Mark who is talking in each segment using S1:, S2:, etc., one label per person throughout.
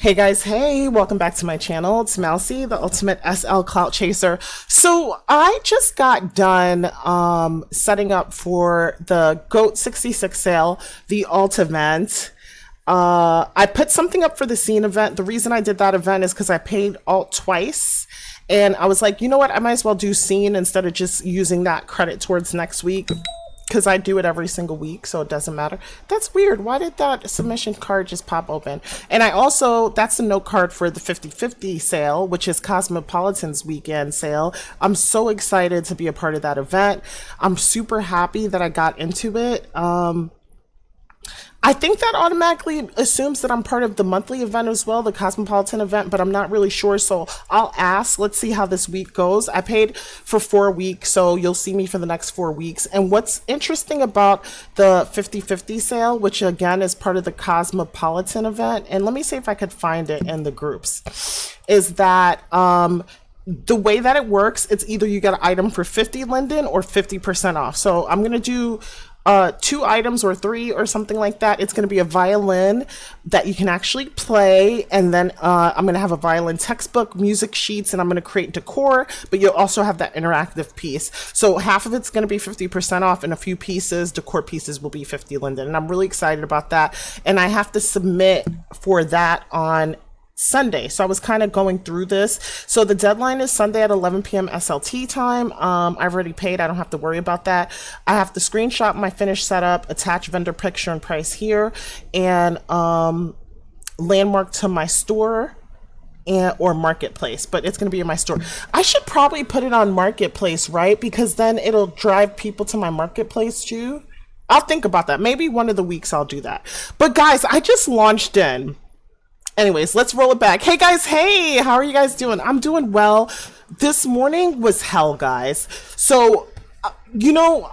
S1: Hey guys, hey, welcome back to my channel. It's Mousy, the ultimate SL clout chaser. So I just got done setting up for the GOAT 66 sale, the alt event. I put something up for the scene event. The reason I did that event is because I paid alt twice. And I was like, you know what, I might as well do scene instead of just using that credit towards next week, because I do it every single week, so it doesn't matter. That's weird. Why did that submission card just pop open? And I also, that's the note card for the 50/50 sale, which is Cosmopolitan's weekend sale. I'm so excited to be a part of that event. I'm super happy that I got into it. I think that automatically assumes that I'm part of the monthly event as well, the Cosmopolitan event, but I'm not really sure, so I'll ask. Let's see how this week goes. I paid for 4 weeks, so you'll see me for the next 4 weeks. And what's interesting about the 50/50 sale, which again is part of the Cosmopolitan event, and let me see if I could find it in the groups, is that the way that it works, it's either you get an item for 50 linden or 50% off. So I'm going to do 2 items or 3 or something like that. It's going to be a violin that you can actually play, and then I'm going to have a violin textbook, music sheets, and I'm going to create decor, but you'll also have that interactive piece. So half of it's going to be 50% off, and a few pieces, decor pieces, will be 50 linden, and I'm really excited about that. And I have to submit for that on Sunday. So I was kind of going through this. So the deadline is Sunday at 11 p.m. SLT time. I've already paid. I don't have to worry about that. I have to screenshot my finished setup, attach vendor picture and price here, and landmark to my store or marketplace, but it's going to be in my store. I should probably put it on marketplace, right? Because then it'll drive people to my marketplace too. I'll think about that. Maybe one of the weeks I'll do that. But guys, I just launched in. Anyways, let's roll it back. Hey guys, hey, how are you guys doing? I'm doing well. This morning was hell, guys. So, you know,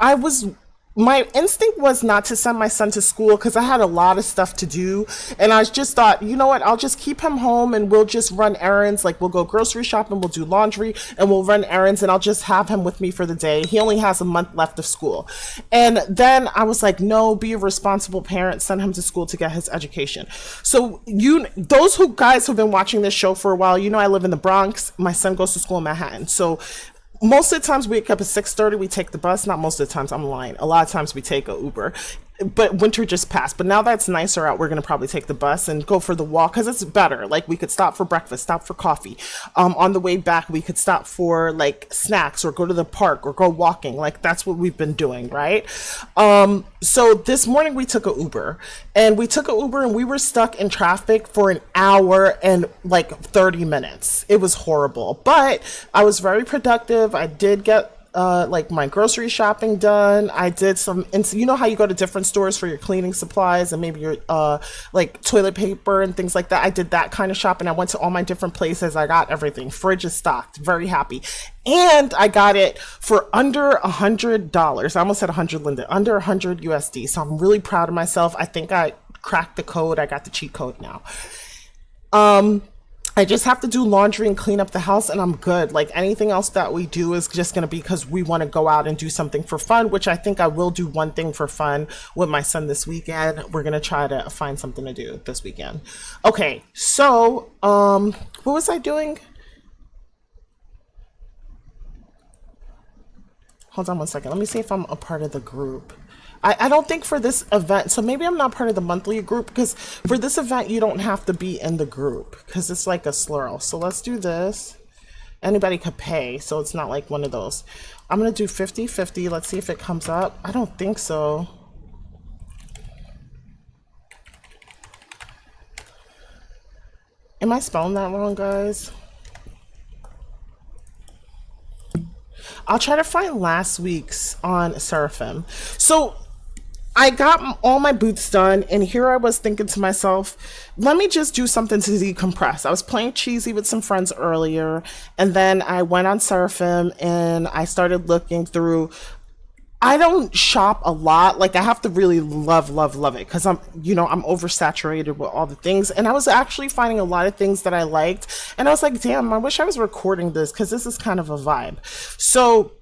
S1: my instinct was not to send my son to school because I had a lot of stuff to do. And I just thought, you know what, I'll just keep him home and we'll just run errands. Like, we'll go grocery shopping, we'll do laundry, and we'll run errands, and I'll just have him with me for the day. He only has a month left of school. And then I was like, no, be a responsible parent, send him to school to get his education. So those guys who've been watching this show for a while, you know I live in the Bronx. My son goes to school in Manhattan. So most of the times we wake up at 6:30, we take the bus. Not most of the times, I'm lying. A lot of times we take a Uber. But winter just passed. But now that's nicer out, we're going to probably take the bus and go for the walk because it's better. Like, we could stop for breakfast, stop for coffee. On the way back, we could stop for like snacks or go to the park or go walking. Like, that's what we've been doing, right? So this morning we took a Uber, and we were stuck in traffic for an hour and like 30 minutes. It was horrible, but I was very productive. I did get like my grocery shopping done. I did some, you know how you go to different stores for your cleaning supplies and maybe your like toilet paper and things like that. I did that kind of shopping. I went to all my different places. I got everything. Fridge is stocked. Very happy. And I got it for under $100. I almost said 100 linden, under 100 USD. So I'm really proud of myself. I think I cracked the code. I got the cheat code now. I just have to do laundry and clean up the house, and I'm good. Like, anything else that we do is just going to be because we want to go out and do something for fun, which I think I will do one thing for fun with my son this weekend. We're going to try to find something to do this weekend. Okay, so what was I doing? Hold on one second. Let me see if I'm a part of the group. I don't think for this event, so maybe I'm not part of the monthly group, because for this event you don't have to be in the group because it's like a slurl. So let's do this. Anybody could pay, so it's not like one of those. I'm gonna do 50/50. Let's see if it comes up. I don't think so. Am I spelling that wrong, guys? I'll try to find last week's on Seraphim. So I got all my boots done, and here I was thinking to myself, let me just do something to decompress. I was playing cheesy with some friends earlier, and then I went on Seraphim and I started looking through. I don't shop a lot. Like, I have to really love it because I'm oversaturated with all the things. And I was actually finding a lot of things that I liked, and I was like, damn, I wish I was recording this because this is kind of a vibe. So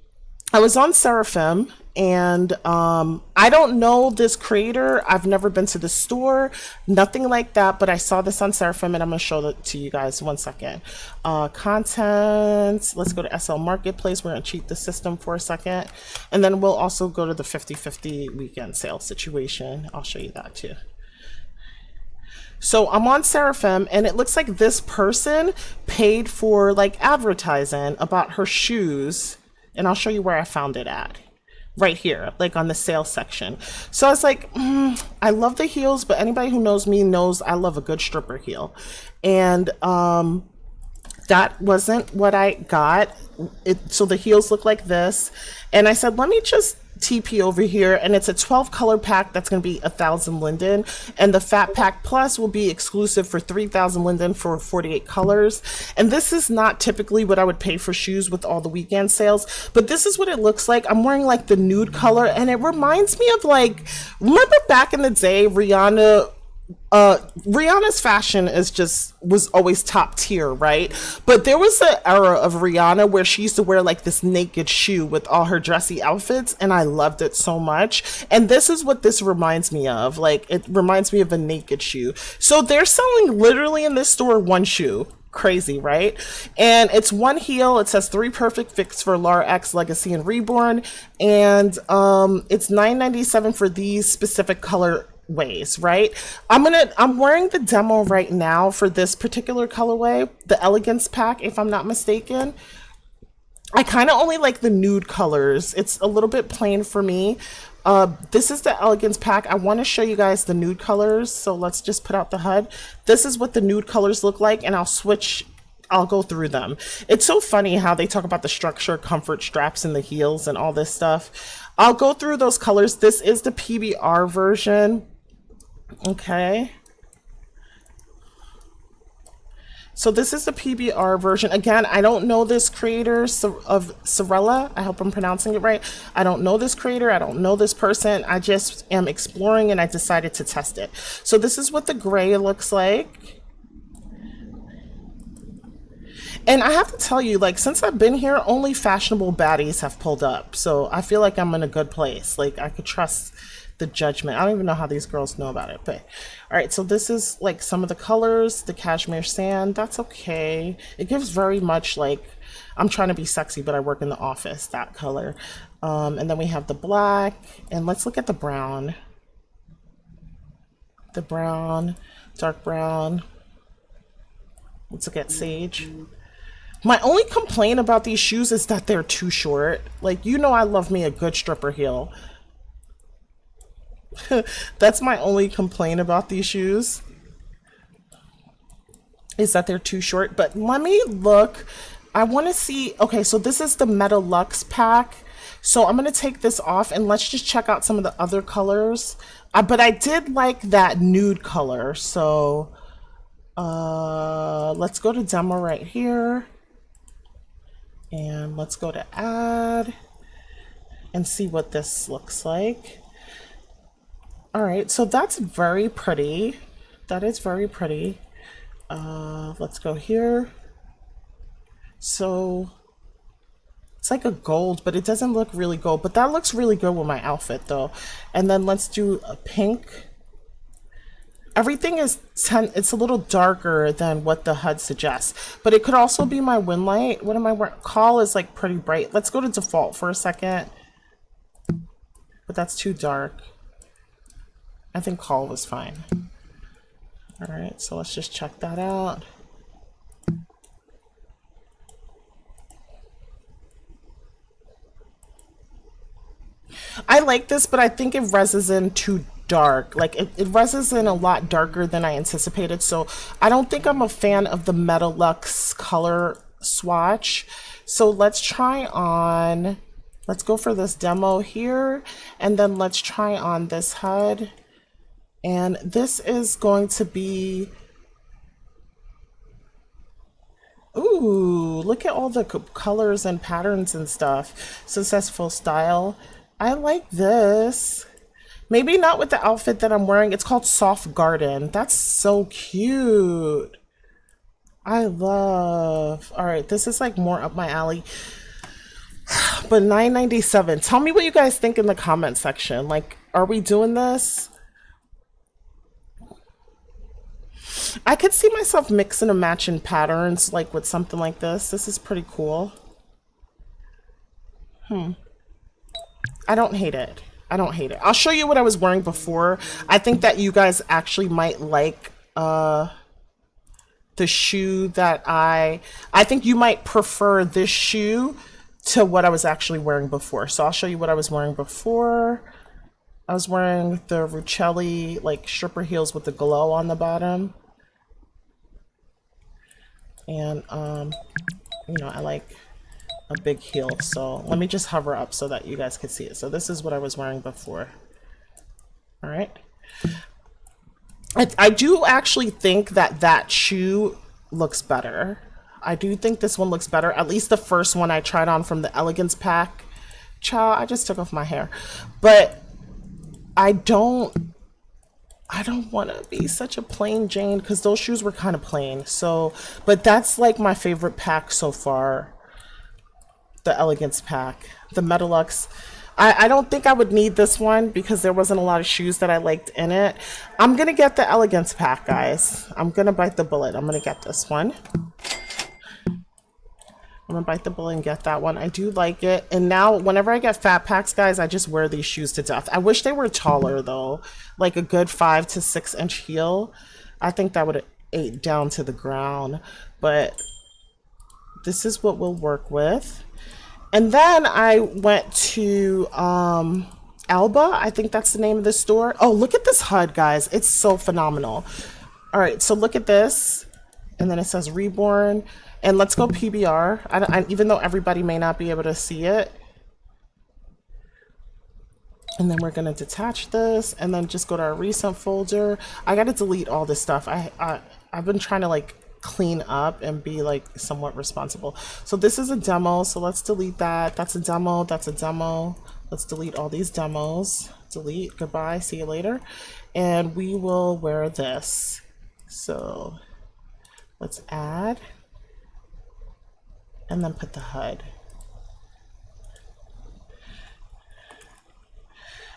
S1: I was on Seraphim, And I don't know this creator. I've never been to the store, nothing like that, but I saw this on Seraphim and I'm gonna show that to you guys. 1 second. Content, let's go to SL Marketplace. We're gonna cheat the system for a second. And then we'll also go to the 50/50 weekend sale situation. I'll show you that too. So I'm on Seraphim and it looks like this person paid for like advertising about her shoes, and I'll show you where I found it at. Right here, like on the sales section. So I was like, I love the heels, but anybody who knows me knows I love a good stripper heel. And that wasn't what I got. So the heels look like this. And I said, let me just TP over here, and it's a 12 color pack that's going to be 1,000 linden, and the fat pack plus will be exclusive for 3,000 linden for 48 colors. And this is not typically what I would pay for shoes with all the weekend sales, but this is what it looks like. I'm wearing like the nude color, and it reminds me of like, remember back in the day, Rihanna's fashion was always top tier, right? But there was an era of Rihanna where she used to wear like this naked shoe with all her dressy outfits, and I loved it so much. And this is what this reminds me of. Like, it reminds me of a naked shoe. So they're selling literally in this store one shoe. Crazy, right? And it's one heel. It says 3 perfect fits for Laura X, Legacy, and Reborn. And it's $9.97 for these specific color ways, right? I'm wearing the demo right now for this particular colorway, the Elegance pack, if I'm not mistaken. I kind of only like the nude colors. It's a little bit plain for me. This is the Elegance pack. I want to show you guys the nude colors, so let's just put out the HUD. This is what the nude colors look like, and I'll go through them. It's so funny how they talk about the structure, comfort, straps, and the heels and all this stuff. I'll go through those colors. This is the PBR version. Okay. So this is the PBR version. Again, I don't know this creator of Cyrella. I hope I'm pronouncing it right. I don't know this creator. I don't know this person. I just am exploring and I decided to test it. So this is what the gray looks like. And I have to tell you, like, since I've been here, only fashionable baddies have pulled up. So I feel like I'm in a good place. Like, I could trust the judgment. I don't even know how these girls know about it, but all right. So this is like some of the colors. The cashmere sand, that's okay. It gives very much like, I'm trying to be sexy, but I work in the office, that color. And then we have the black, and let's look at the brown. The brown, dark brown. Let's look at sage. My only complaint about these shoes is that they're too short. Like, you know, I love me a good stripper heel. That's my only complaint about these shoes, is that they're too short. But let me look. I want to see. Okay, so this is the Meta Luxe pack. So I'm going to take this off and let's just check out some of the other colors. But I did like that nude color. So let's go to demo right here. And let's go to add and see what this looks like. All right, so that's very pretty. That is very pretty. Let's go here. So it's like a gold, but it doesn't look really gold, but that looks really good with my outfit though. And then let's do a pink. Everything is it's a little darker than what the HUD suggests, but it could also be my win light. What am I wearing? Call is like pretty bright. Let's go to default for a second, but that's too dark. I think call was fine. All right, so let's just check that out. I like this, but I think it reses in too dark. Like it reses in a lot darker than I anticipated. So I don't think I'm a fan of the Meta Luxe color swatch. So let's try on, let's go for this demo here, and then let's try on this HUD. And this is going to be, ooh, look at all the colors and patterns and stuff. Successful style. I like this. Maybe not with the outfit that I'm wearing. It's called Soft Garden. That's so cute. I love. All right, this is like more up my alley. But $9.97. Tell me what you guys think in the comment section. Like, are we doing this? I could see myself mixing and matching patterns like with something like this. This is pretty cool. I don't hate it. I don't hate it. I'll show you what I was wearing before. I think that you guys actually might like the shoe that I think you might prefer this shoe to what I was actually wearing before. So I'll show you what I was wearing before. I was wearing the Ruchelli like stripper heels with the glow on the bottom. And you know, I like a big heel, so let me just hover up so that you guys can see it. So this is what I was wearing before. All right, I do actually think that that shoe looks better. I do think this one looks better, at least the first one I tried on from the Elegance pack. Child, I just took off my hair, but I don't want to be such a plain Jane because those shoes were kind of plain. So, but that's like my favorite pack so far. The Elegance pack, the Metalux. I don't think I would need this one because there wasn't a lot of shoes that I liked in it. I'm going to get the Elegance pack, guys. I'm going to bite the bullet. I'm going to get this one. I'm gonna bite the bullet and get that one. I do like it. And now whenever I get fat packs, guys, I just wear these shoes to death. I wish they were taller though, like a good 5 to 6 inch heel. I think that would have ate down to the ground, but this is what we'll work with. And then I went to Alba. I think that's the name of the store. Oh, look at this HUD, guys. It's so phenomenal. All right, so look at this. And then it says Reborn. And let's go PBR, even though everybody may not be able to see it. And then we're going to detach this and then just go to our recent folder. I got to delete all this stuff. I've been trying to like clean up and be like somewhat responsible. So this is a demo. So let's delete that. That's a demo. That's a demo. Let's delete all these demos. Delete. Goodbye. See you later. And we will wear this. So let's add. And then put the HUD.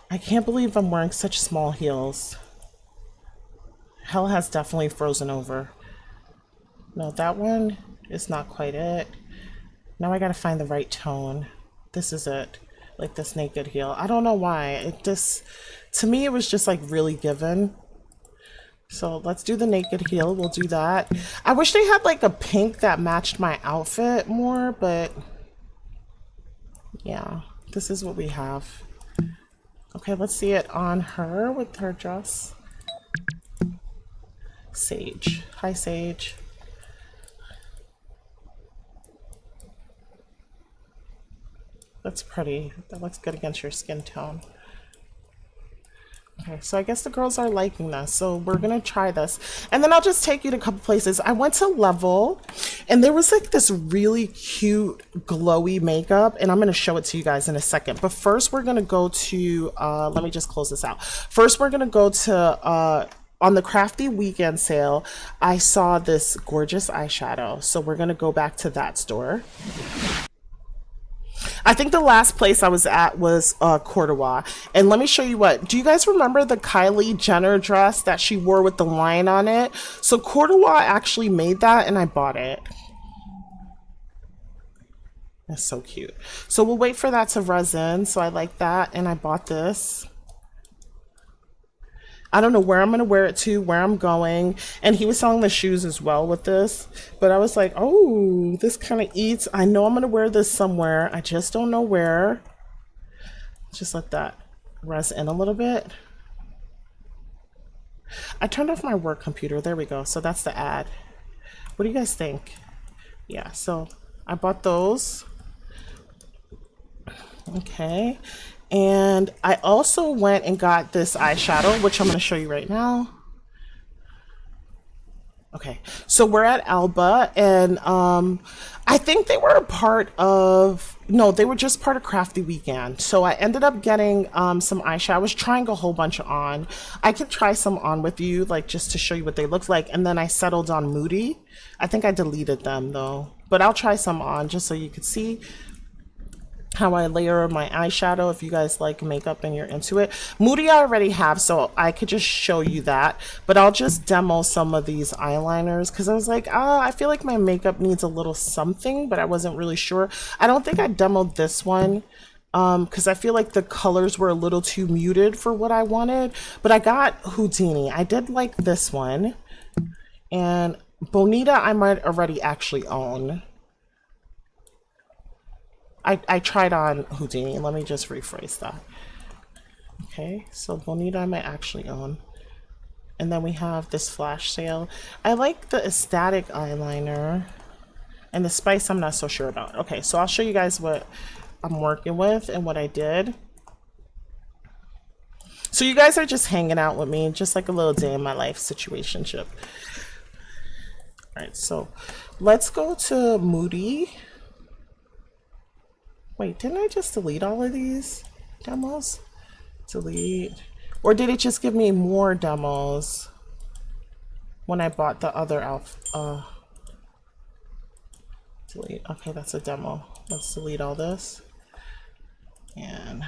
S1: I can't believe I'm wearing such small heels. Hell has definitely frozen over. No, that one is not quite it. Now I gotta find the right tone. This is it. Like this naked heel. I don't know why. It just, to me, it was just like really given. So let's do the naked heel. We'll do that. I wish they had like a pink that matched my outfit more, but yeah, this is what we have. Okay, let's see it on her with her dress. Sage. Hi, Sage. That's pretty. That looks good against your skin tone. Okay, so I guess the girls are liking this, so we're gonna try this. And then I'll just take you to a couple places. I went to Level, and there was like this really cute glowy makeup, and I'm gonna show it to you guys in a second. But first we're gonna go to, let me just close this out. First we're gonna go to, on the Crafty weekend sale, I saw this gorgeous eyeshadow. So we're gonna go back to that store. I think the last place I was at was Cordewa. And let me show you what. Do you guys remember the Kylie Jenner dress that she wore with the line on it? So Cordewa actually made that and I bought it. That's so cute. So we'll wait for that to resin. So I like that and I bought this. I don't know where I'm going to wear it to, where I'm going. And he was selling the shoes as well with this. But I was like, oh, this kind of eats. I know I'm going to wear this somewhere. I just don't know where. Just let that rest in a little bit. I turned off my work computer. There we go. So that's the ad. What do you guys think? Yeah, so I bought those. Okay. And I also went and got this eyeshadow, which I'm going to show you right now. Okay, so we're at Alba, and I think they were a part of, no, they were just part of Crafty Weekend. So I ended up getting some eyeshadow. I was trying a whole bunch on. I could try some on with you, like just to show you what they look like. And then I settled on Moody. I think I deleted them though, but I'll try some on just so you could see. how I layer my eyeshadow if you guys like makeup and you're into it. Moody I already have, so I could just show you that, but I'll just demo some of these eyeliners because I was like, I feel like my makeup needs a little something, but I wasn't really sure. I don't think I demoed this one because I feel like the colors were a little too muted for what I wanted, but I got Houdini. I did like this one, and Bonita I might already actually own. I tried on Houdini. Let me just rephrase that. Okay, so Bonita I might actually own. And then we have this flash sale. I like the Aesthetic eyeliner. And the Spice I'm not so sure about. Okay, so I'll show you guys what I'm working with and what I did. So you guys are just hanging out with me, just like a little day in my life situationship. Alright, so let's go to Moody. Wait, didn't I just delete all of these demos? Delete. Or did it just give me more demos when I bought the other delete. Okay, that's a demo. Let's delete all this. And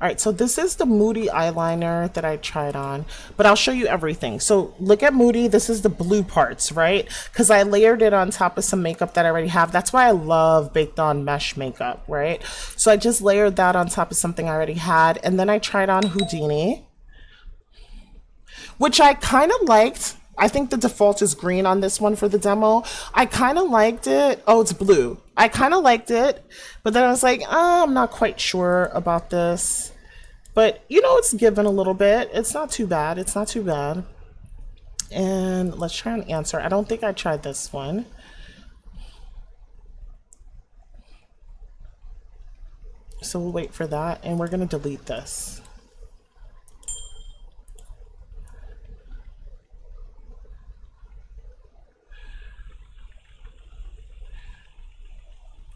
S1: all right, so this is the Moody eyeliner that I tried on, but I'll show you everything. So look at Moody. This is the blue parts, right? Because I layered it on top of some makeup that I already have. That's why I love baked on mesh makeup, right? So I just layered that on top of something I already had. And then I tried on Houdini, which I kind of liked. I think the default is green on this one for the demo. I kind of liked it. Oh, it's blue. I kind of liked it, but then I was like, I'm not quite sure about this. But, you know, it's given a little bit. It's not too bad. It's not too bad. And let's try and answer. I don't think I tried this one. So we'll wait for that, and we're going to delete this.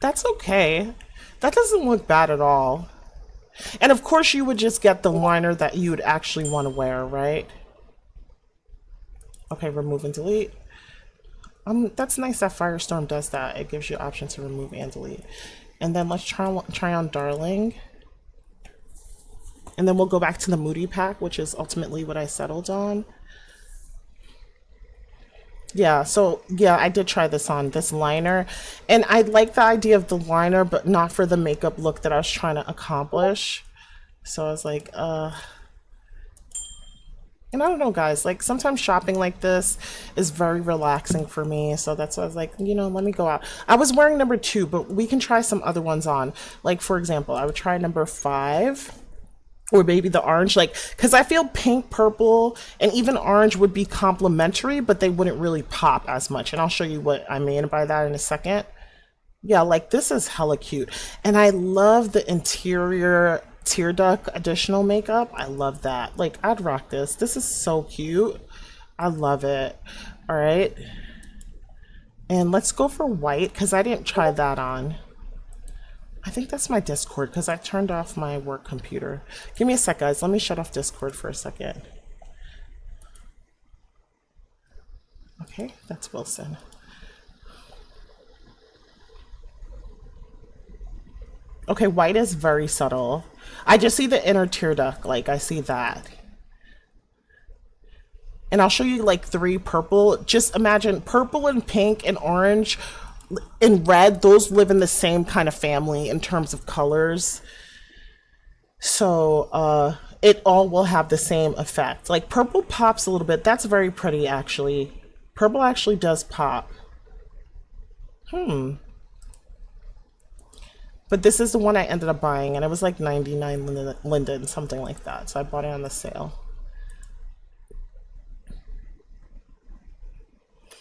S1: That's okay. That doesn't look bad at all. And of course you would just get the liner that you would actually want to wear, right? Okay, remove and delete. That's nice that Firestorm does that. It gives you option to remove and delete. And then let's try on Darling. And then we'll go back to the Moody pack, which is ultimately what I settled on. Yeah, so yeah, I did try this on, this liner, and I like the idea of the liner, but not for the makeup look that I was trying to accomplish. So I was like, and I don't know, guys, like sometimes shopping like this is very relaxing for me. So that's why I was like, you know, let me go out. I was wearing number 2, but we can try some other ones on. Like, for example, I would try number 5. Or maybe the orange, like, because I feel pink, purple, and even orange would be complementary, but they wouldn't really pop as much. And I'll show you what I mean by that in a second. Yeah, like this is hella cute. And I love the interior tear duct additional makeup. I love that. Like, I'd rock this. This is so cute. I love it. All right. And let's go for white, because I didn't try that on. I think that's my Discord because I turned off my work computer. Give me a sec, guys. Let me shut off Discord for a second. Okay, that's Wilson. Okay, white is very subtle. I just see the inner tear duct, like I see that. And I'll show you like 3 purple. Just imagine purple and pink and orange and red, those live in the same kind of family in terms of colors. So it all will have the same effect. Like purple pops a little bit. That's very pretty, actually. Purple actually does pop. But this is the one I ended up buying, and it was like 99 Linden, something like that. So I bought it on the sale.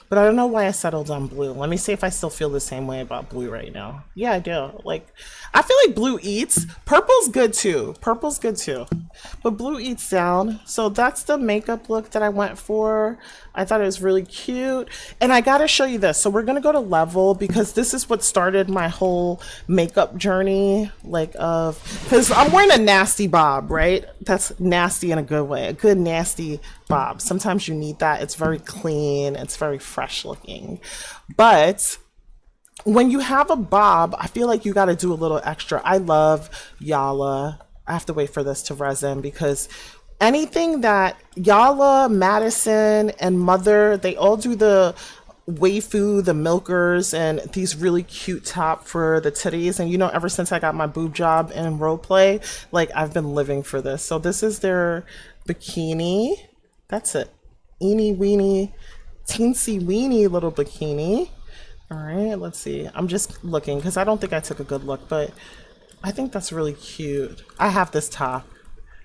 S1: But I don't know why I settled on blue. Let me see if I still feel the same way about blue right now. Yeah, I do. Like, I feel like blue eats. Purple's good too. Purple's good too. But blue eats down. So that's the makeup look that I went for. I thought it was really cute. And I gotta show you this. So we're gonna go to Level because this is what started my whole makeup journey. Like because I'm wearing a nasty bob, right? That's nasty in a good way. A good nasty bob. Sometimes you need that. It's very clean. It's very fresh looking. But when you have a bob, I feel like you got to do a little extra. I love Yala. I have to wait for this to resin because anything that Yala, Madison, and Mother, they all do the waifu, the milkers, and these really cute top for the titties. And you know, ever since I got my boob job in roleplay, like I've been living for this. So this is their bikini. That's it. Eeny weeny, teensy weeny little bikini. All right, let's see. I'm just looking because I don't think I took a good look, but I think that's really cute. I have this top.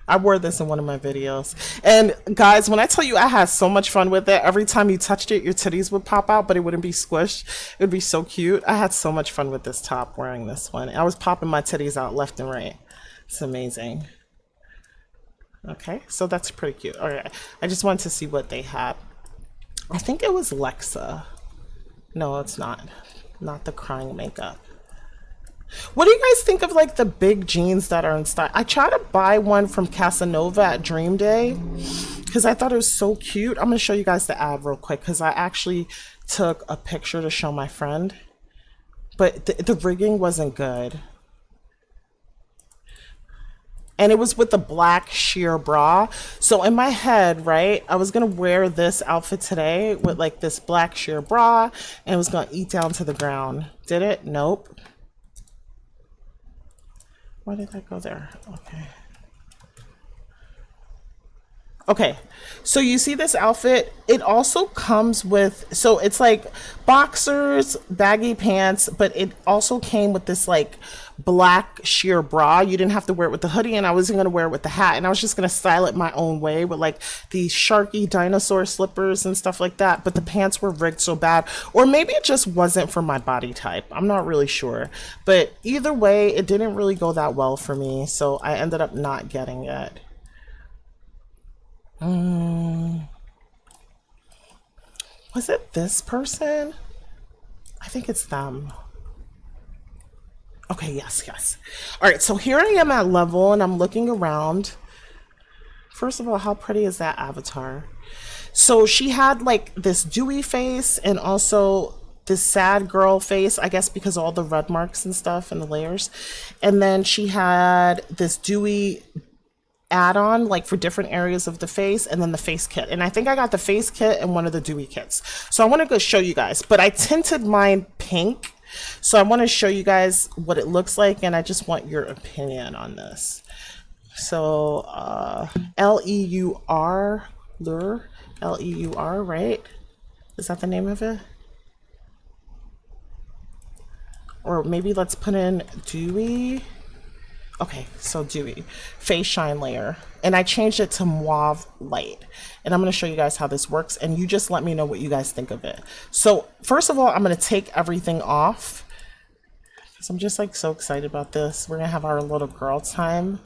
S1: I wore this in one of my videos. And guys, when I tell you I had so much fun with it, every time you touched it, your titties would pop out, but it wouldn't be squished. It would be so cute. I had so much fun with this top wearing this one. I was popping my titties out left and right. It's amazing. Okay, so that's pretty cute. All right, I just wanted to see what they had. I think it was Lexa. No, it's not. Not the crying makeup. What do you guys think of like the big jeans that are in style? I tried to buy one from Casanova at Dream Day because I thought it was so cute. I'm going to show you guys the ad real quick because I actually took a picture to show my friend. But the rigging wasn't good. And it was with the black sheer bra. So in my head, right, I was going to wear this outfit today with like this black sheer bra and it was going to eat down to the ground. Did it? Nope. Why did that go there? Okay. Okay, so you see this outfit, it also comes with, so it's like boxers, baggy pants, but it also came with this like black sheer bra. You didn't have to wear it with the hoodie, and I wasn't gonna wear it with the hat, and I was just gonna style it my own way with like these sharky dinosaur slippers and stuff like that, but the pants were rigged so bad, or maybe it just wasn't for my body type. I'm not really sure, but either way, it didn't really go that well for me, so I ended up not getting it. Was it this person? I think it's them. Okay, yes. All right, so here I am at level and I'm looking around. First of all, how pretty is that avatar? So she had like this dewy face and also this sad girl face, I guess because all the red marks and stuff and the layers. And then she had this dewy add-on like for different areas of the face, and then the face kit, and I think I got the face kit and one of the dewy kits. So I want to go show you guys, but I tinted mine pink, so I want to show you guys what it looks like, and I just want your opinion on this. So L-E-U-R, lure, L-E-U-R, right? Is that the name of it? Or maybe let's put in dewy. Okay, so dewy face shine layer, and I changed it to mauve light, and I'm going to show you guys how this works, and you just let me know what you guys think of it. So first of all, I'm going to take everything off because I'm just like so excited about this. We're going to have our little girl time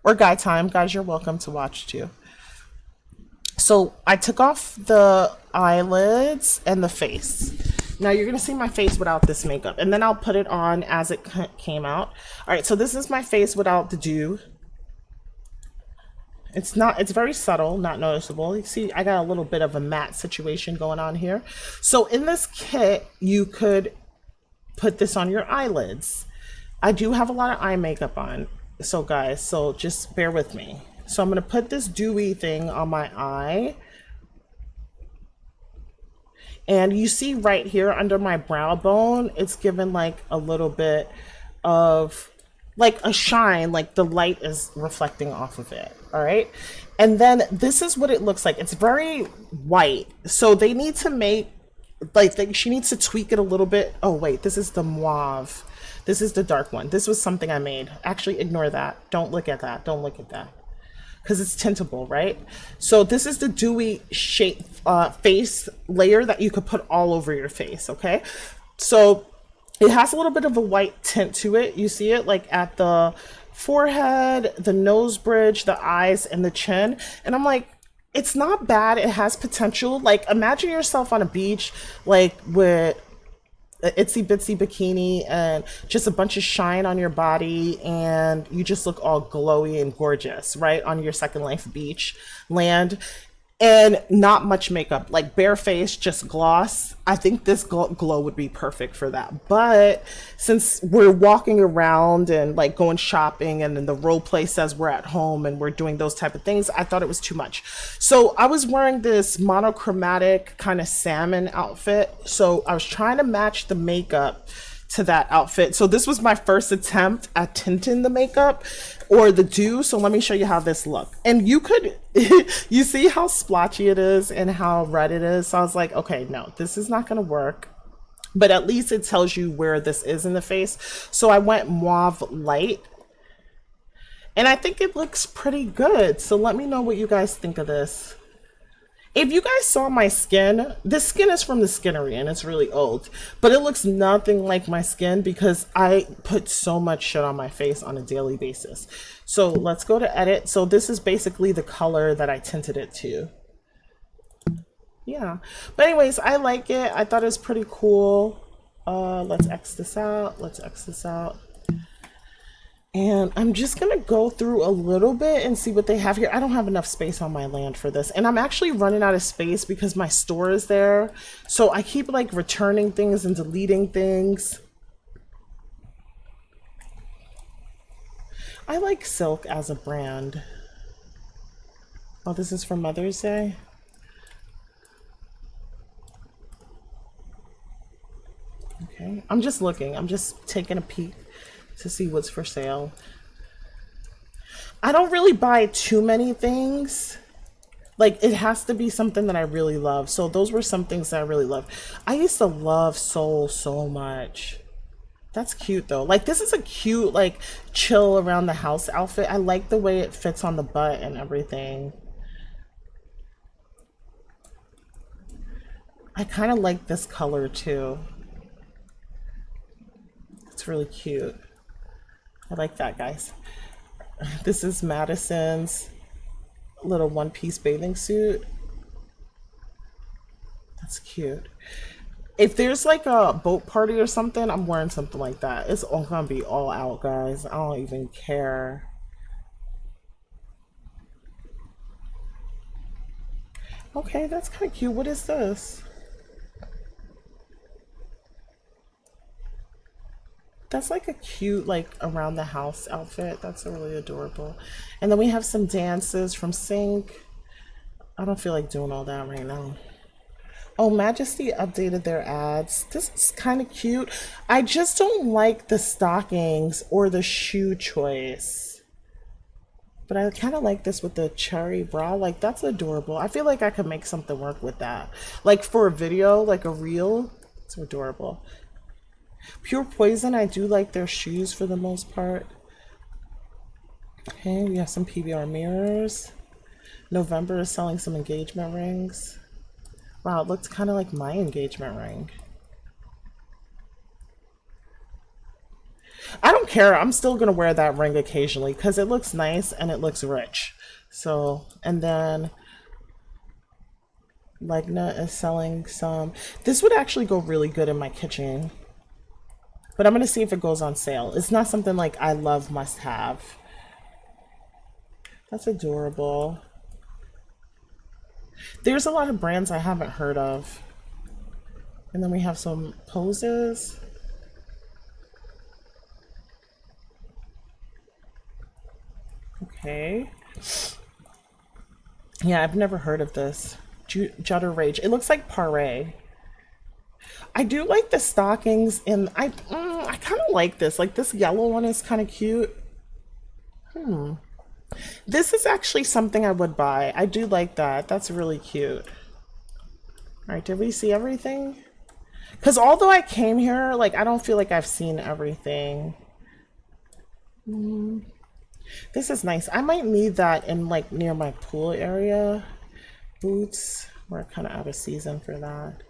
S1: or guy time. Guys, you're welcome to watch too. So I took off the eyelids and the face. Now you're going to see my face without this makeup, and then I'll put it on as it came out. All right, so this is my face without the dew. It's very subtle, not noticeable. You see, I got a little bit of a matte situation going on here. So in this kit, you could put this on your eyelids. I do have a lot of eye makeup on, so guys, so just bear with me. So I'm going to put this dewy thing on my eye. And you see right here under my brow bone, it's given like a little bit of like a shine, like the light is reflecting off of it. All right. And then this is what it looks like. It's very white. So they need to make like, she needs to tweak it a little bit. Oh, wait, this is the mauve. This is the dark one. This was something I made. Actually, ignore that. Don't look at that. Don't look at that. Because it's tintable, right? So this is the dewy shape face layer that you could put all over your face, okay? So it has a little bit of a white tint to it. You see it like at the forehead, the nose bridge, the eyes, and the chin. And I'm like, it's not bad. It has potential. Like imagine yourself on a beach, like with an itsy bitsy bikini and just a bunch of shine on your body, and you just look all glowy and gorgeous, right, on your Second Life beach land. and not much makeup, like bare face, just gloss. I think this glow would be perfect for that. But since we're walking around and like going shopping, and then the role play says we're at home and we're doing those type of things, I thought it was too much. So I was wearing this monochromatic kind of salmon outfit. So I was trying to match the makeup to that outfit. So this was my first attempt at tinting the makeup or the dew. So let me show you how this looked. And you could, you see how splotchy it is and how red it is. So I was like, okay, no, this is not gonna work. But at least it tells you where this is in the face. So I went mauve light. And I think it looks pretty good. So let me know what you guys think of this. If you guys saw my skin, this skin is from the Skinnery and it's really old, but it looks nothing like my skin because I put so much shit on my face on a daily basis. So let's go to edit. So this is basically the color that I tinted it to. Yeah, but anyways, I like it. I thought it was pretty cool. Let's X this out. Let's X this out. And I'm just gonna go through a little bit and see what they have here. I don't have enough space on my land for this. And I'm actually running out of space because my store is there. So I keep like returning things and deleting things. I like Silk as a brand. Oh, this is for Mother's Day. Okay, I'm just looking. I'm just taking a peek to see what's for sale. I don't really buy too many things. Like, it has to be something that I really love. So those were some things that I really love. I used to love Soul so much. That's cute though. Like, this is a cute, like, chill around the house outfit. I like the way it fits on the butt and everything. I kind of like this color too. It's really cute. I like that, guys. This is Madison's little one-piece bathing suit. That's cute. If there's like a boat party or something, I'm wearing something like that. It's all gonna be all out, guys. I don't even care. Okay, that's kind of cute. What is this? That's like a cute, like, around the house outfit. That's really adorable. And then we have some dances from Sync. I don't feel like doing all that right now. Oh, Majesty updated their ads. This is kind of cute. I just don't like the stockings or the shoe choice. But I kind of like this with the cherry bra. Like, that's adorable. I feel like I could make something work with that. Like, for a video, like a reel. It's adorable. Pure Poison, I do like their shoes for the most part. Okay, we have some PBR mirrors. November is selling some engagement rings. Wow, it looks kind of like my engagement ring. I don't care. I'm still going to wear that ring occasionally because it looks nice and it looks rich. So, and then Legna is selling some. This would actually go really good in my kitchen. But I'm going to see if it goes on sale. It's not something like I love, must have. That's adorable. There's a lot of brands I haven't heard of. And then we have some poses. Okay. Yeah, I've never heard of this. Judder Rage. It looks like Paré. I do like the stockings, and I kind of like this. Like, this yellow one is kind of cute. This is actually something I would buy. I do like that. That's really cute. All right, did we see everything? Because although I came here, like, I don't feel like I've seen everything. This is nice. I might need that in, like, near my pool area. Boots. We're kind of out of season for that.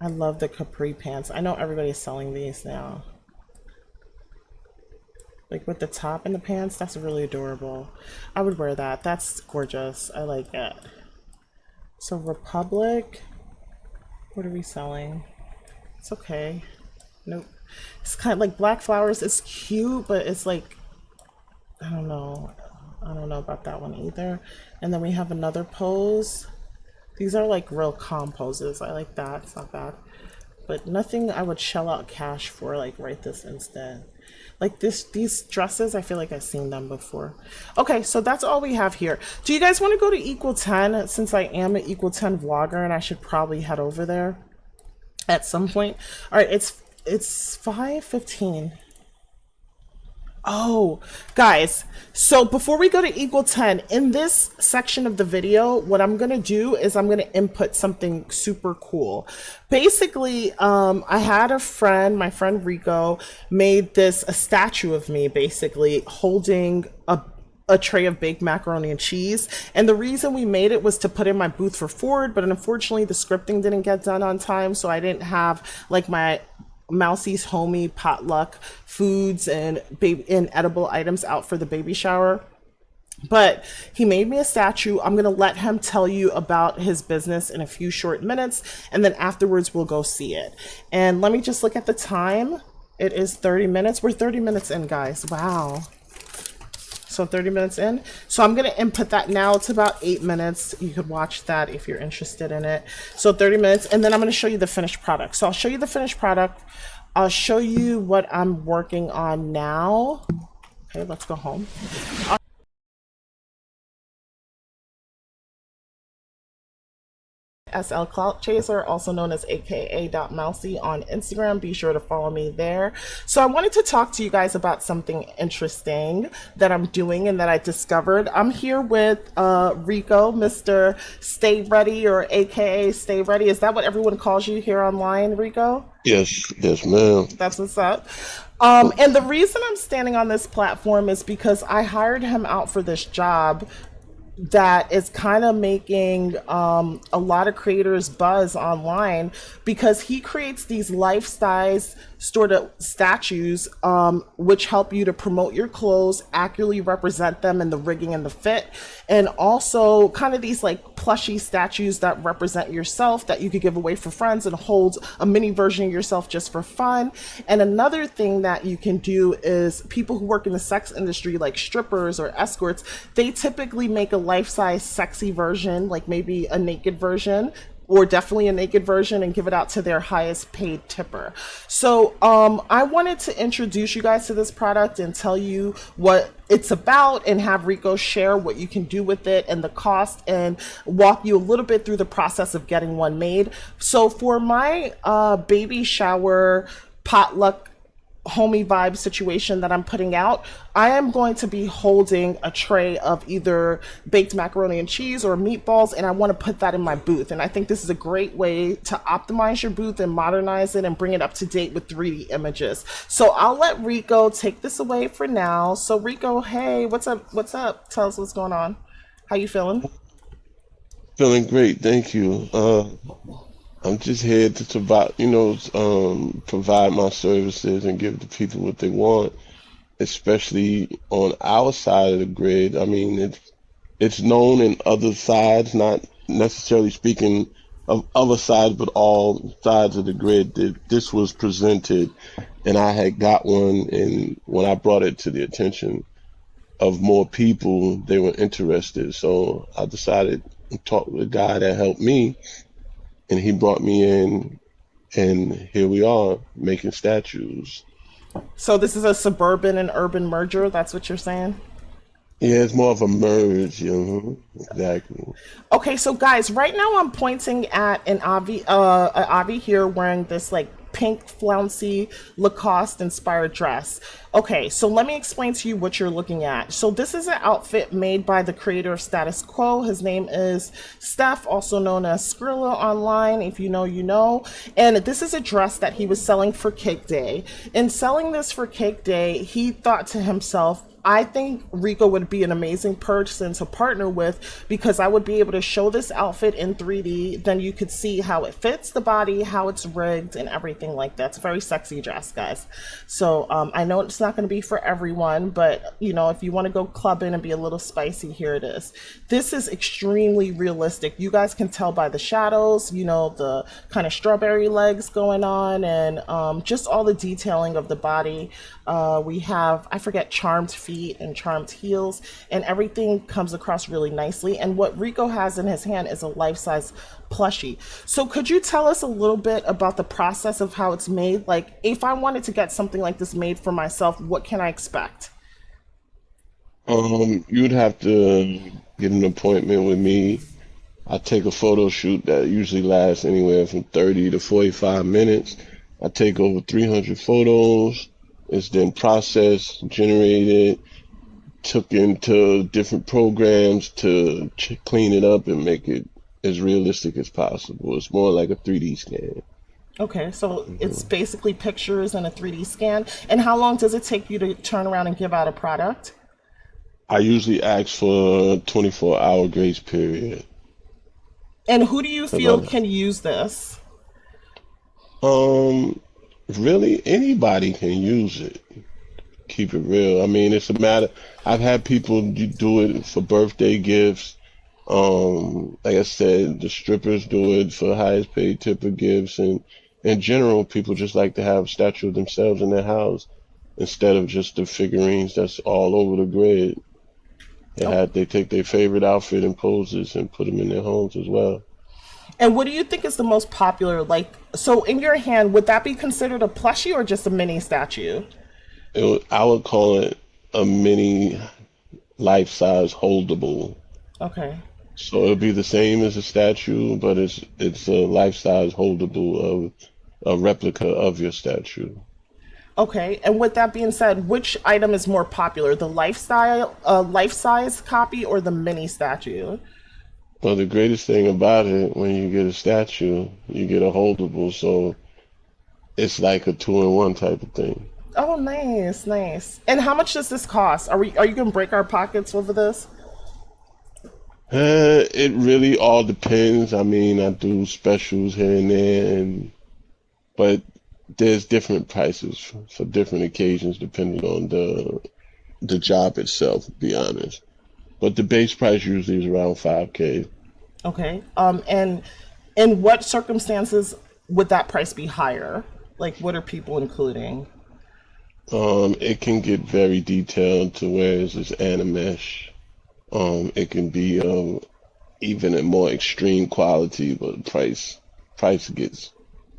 S1: I love the capri pants. I know everybody's selling these now. Like with the top and the pants, that's really adorable. I would wear that. That's gorgeous. I like it. So Republic, what are we selling? It's okay. Nope. It's kind of like Black Flowers. It's cute, but it's like, I don't know. I don't know about that one either. And then we have another pose. These are like real calm poses. I like that. It's not bad. But nothing I would shell out cash for like right this instant. Like these dresses, I feel like I've seen them before. Okay, so that's all we have here. Do you guys want to go to equal 10 since I am an equal 10 vlogger and I should probably head over there at some point? All right, it's 5:15. Oh, guys, so before we go to equal 10, in this section of the video, what I'm going to do is I'm going to input something super cool. Basically, I had a friend, my friend Rico, made a statue of me, basically, holding a tray of baked macaroni and cheese. And the reason we made it was to put in my booth for Ford, but unfortunately the scripting didn't get done on time, so I didn't have like my Mousy's homie potluck foods and edible items out for the baby shower. But he made me a statue. I'm gonna let him tell you about his business in a few short minutes, and then afterwards we'll go see it. And let me just look at the time. It is 30 minutes. We're 30 minutes in, guys. Wow. So 30 minutes in. So I'm going to input that now. It's about 8 minutes. You could watch that if you're interested in it. So 30 minutes. And then I'm going to show you the finished product. So I'll show you the finished product. I'll show you what I'm working on now. Okay, let's go home. SL Clout Chaser, also known as aka.mousy on Instagram. Be sure to follow me there. So I wanted to talk to you guys about something interesting that I'm doing and that I discovered. I'm here with Rico, Mr. Stay Ready, or aka Stay Ready. Is that what everyone calls you here online, Rico?
S2: Yes, yes, ma'am.
S1: That's what's up. And the reason I'm standing on this platform is because I hired him out for this job that is kind of making a lot of creators buzz online, because he creates these life-size sort of statues which help you to promote your clothes, accurately represent them in the rigging and the fit, and also kind of these like plushy statues that represent yourself that you could give away for friends and hold a mini version of yourself just for fun. And another thing that you can do is people who work in the sex industry, like strippers or escorts, they typically make a life-size sexy version, like maybe a naked version, or definitely a naked version, and give it out to their highest paid tipper. So I wanted to introduce you guys to this product and tell you what it's about, and have Rico share what you can do with it and the cost, and walk you a little bit through the process of getting one made. So for my baby shower potluck homey vibe situation that I'm putting out, I am going to be holding a tray of either baked macaroni and cheese or meatballs, and I want to put that in my booth. And I think this is a great way to optimize your booth and modernize it and bring it up to date with 3D images. So I'll let Rico take this away for now. So Rico, hey, what's up? What's up? Tell us what's going on. How you feeling?
S2: Feeling great, thank you. I'm just here to provide, provide my services and give the people what they want, especially on our side of the grid. I mean, it's known in other sides, not necessarily speaking of other sides, but all sides of the grid, that this was presented, and I had got one, and when I brought it to the attention of more people, they were interested. So I decided to talk with a guy that helped me, and he brought me in, and here we are making statues.
S1: So this is a suburban and urban merger. That's what you're saying?
S2: Yeah, it's more of a merge, exactly.
S1: Okay, so guys, right now I'm pointing at an Avi here wearing this like pink flouncy Lacoste inspired dress. Okay, so let me explain to you what you're looking at. So this is an outfit made by the creator of Status Quo. His name is Steph, also known as Cyrella online. If you know, you know. And this is a dress that he was selling for Cake Day. In selling this for Cake Day, he thought to himself, I think Rico would be an amazing person to partner with, because I would be able to show this outfit in 3D. Then you could see how it fits the body, how it's rigged, and everything like that. It's a very sexy dress, guys. So I know it's not going to be for everyone, but if you want to go clubbing and be a little spicy, here it is. This is extremely realistic. You guys can tell by the shadows, the kind of strawberry legs going on, and just all the detailing of the body. We have, I forget, charmed feet and charmed heels, and everything comes across really nicely. And what Rico has in his hand is a life-size plushie. So could you tell us a little bit about the process of how it's made? Like, if I wanted to get something like this made for myself, what can I expect?
S2: You'd have to get an appointment with me. I take a photo shoot that usually lasts anywhere from 30 to 45 minutes. I take over 300 photos. It's then processed, generated, took into different programs to clean it up and make it as realistic as possible. It's more like a 3D scan.
S1: Okay, so it's basically pictures and a 3D scan. And how long does it take you to turn around and give out a product?
S2: I usually ask for a 24-hour grace period.
S1: And who do you feel can use this?
S2: Really, anybody can use it. Keep it real. I mean, it's a matter. I've had people do it for birthday gifts. Like I said, the strippers do it for highest paid tipper gifts, and in general, people just like to have a statue of themselves in their house instead of just the figurines that's all over the grid. They take their favorite outfit and poses and put them in their homes as well.
S1: And what do you think is the most popular? Like, so in your hand, would that be considered a plushie or just a mini statue?
S2: I would call it a mini life-size holdable.
S1: Okay.
S2: So it'll be the same as a statue, but it's a life-size holdable of a replica of your statue.
S1: Okay, and with that being said, which item is more popular, the life-size copy or the mini statue?
S2: Well, the greatest thing about it, when you get a statue, you get a holdable, so it's like a two-in-one type of thing.
S1: Oh, nice, nice. And how much does this cost? Are you gonna break our pockets over this?
S2: It really all depends. I mean, I do specials here and there, but there's different prices for different occasions depending on the job itself, to be honest. But the base price usually is around 5K.
S1: Okay. And in what circumstances would that price be higher? Like, what are people including?
S2: It can get very detailed to where it's animesh. It can be even a more extreme quality, but price gets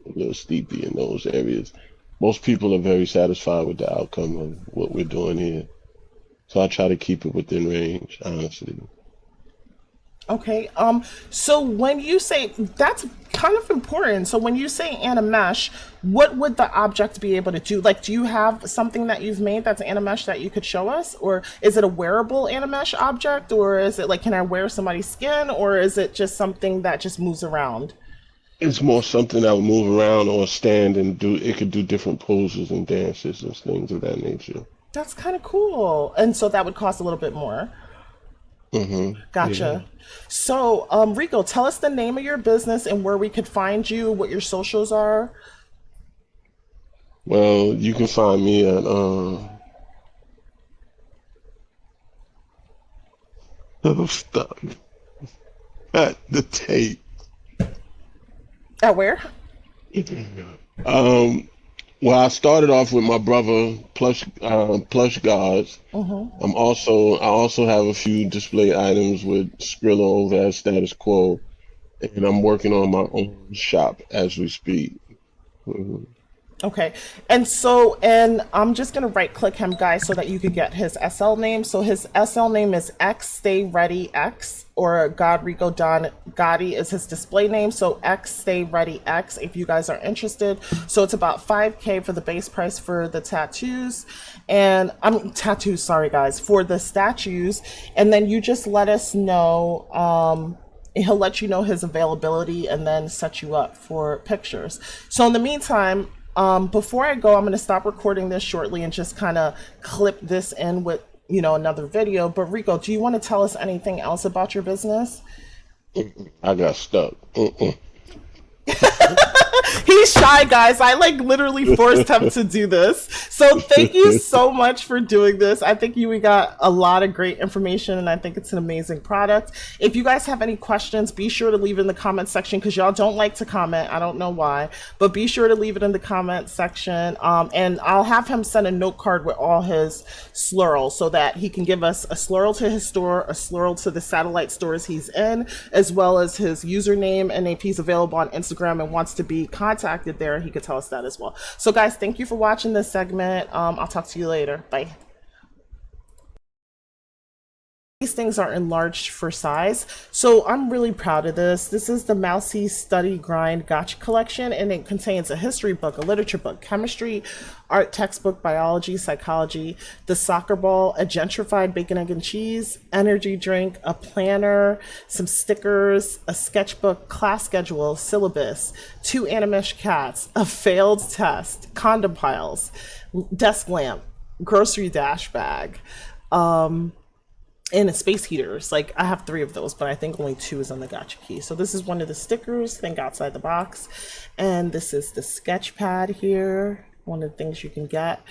S2: a little steepy in those areas. Most people are very satisfied with the outcome of what we're doing here. So I try to keep it within range, honestly.
S1: Okay. So when you say that's kind of important. So when you say animesh, what would the object be able to do? Like, do you have something that you've made that's animesh that you could show us? Or is it a wearable animesh object? Or is it like, can I wear somebody's skin? Or is it just something that just moves around?
S2: It's more something that would move around or stand and do. It could do different poses and dances and things of that nature.
S1: That's kind of cool. And so that would cost a little bit more. Gotcha.
S2: Yeah.
S1: So, Rico, tell us the name of your business and where we could find you, what your socials are.
S2: Well, you can find me at the tape.
S1: At where?
S2: Well, I started off with my brother plush guards. I also have a few display items with Cyrella over at Status Quo, and I'm working on my own shop as we speak.
S1: Okay. And I'm just going to right click him, guys, so that you could get his SL name. So his SL name is xstayreadyx, or God Rico Don Gotti is his display name. So xstayreadyx if you guys are interested. So it's about 5K for the base price for the tattoos. And tattoos, sorry guys, for the statues. And then you just let us know, he'll let you know his availability and then set you up for pictures. So in the meantime, before I go, I'm going to stop recording this shortly and just kind of clip this in with, another video. But Rico, do you want to tell us anything else about your business?
S2: I got stuck.
S1: He's shy, guys. I like literally forced him to do this. So thank you so much for doing this. I think we got a lot of great information, and I think it's an amazing product. If you guys have any questions, be sure to leave it in the comment section, because y'all don't like to comment. I don't know why, but be sure to leave it in the comment section. And I'll have him send a note card with all his slurls so that he can give us a slurl to his store, a slurl to the satellite stores he's in, as well as his username. And if he's available on Instagram and wants to be contacted there, he could tell us that as well. So guys, thank you for watching this segment. I'll talk to you later. Bye. These things are enlarged for size, so I'm really proud of this. This is the Mousy Study Grind Gacha collection, and it contains a history book, a literature book, chemistry, art textbook, biology, psychology, the soccer ball, a gentrified bacon, egg, and cheese, energy drink, a planner, some stickers, a sketchbook, class schedule, syllabus, 2 animesh cats, a failed test, condom piles, desk lamp, grocery dash bag, and a space heaters. Like, I have 3 of those, but I think only 2 is on the Gacha key. So this is one of the stickers, think outside the box. And this is the sketch pad here, one of the things you can get.